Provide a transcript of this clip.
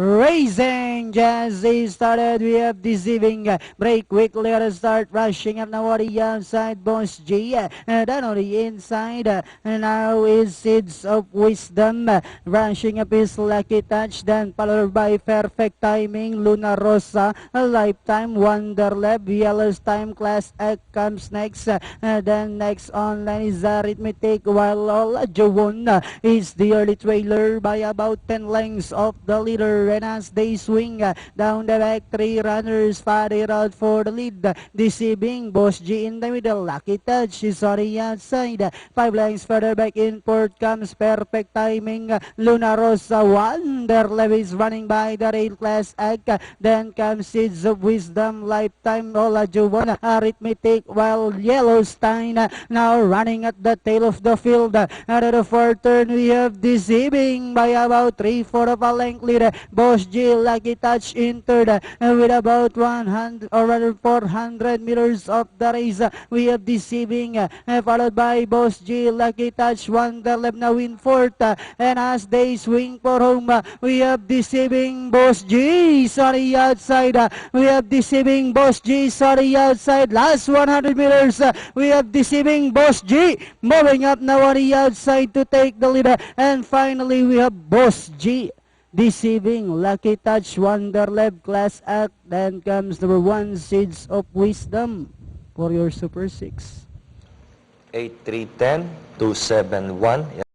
Racing just started. We have deceiving. Break quickly at the start. Rushing up now on the outside. Boss G. Down on the inside. Now is Seeds of Wisdom. Rushing up his Lucky Touch. Then followed by Perfect Timing. Luna Rosa. Lifetime Wonderlab. Yellow's Time Class X comes next. Then next online is Arithmetic. While all Jawon is the early trailer by about 10 lengths of the leader. And as they swing down the back, 3 runners fighting out for the lead. Deceiving Boss G in the middle. Lucky Touch is on the outside. 5 lengths further back in port comes Perfect Timing. Luna Rosa Wonderlab is running by the rail class egg. Then comes Seeds of Wisdom, Lifetime, Olajuwon, Arithmetic, while Yellowstein now running at the tail of the field. At the fourth turn, we have Deceiving by about 3/4 of a length lead. Boss G, Lucky Touch in third with about 100 or rather 400 meters of the race. We have Deceiving followed by Boss G, Lucky Touch, Wonderlab now in fourth. And as they swing for home, we have Deceiving Boss G on the outside. We have Deceiving Boss G on the outside. Last 100 meters, we have Deceiving Boss G moving up now on the outside to take the lead. And finally, we have Boss G, Deceiving, Lucky Touch, Wonderlab, Class Act. Then comes number 1, Seeds of Wisdom for your Super 6. 8310 271.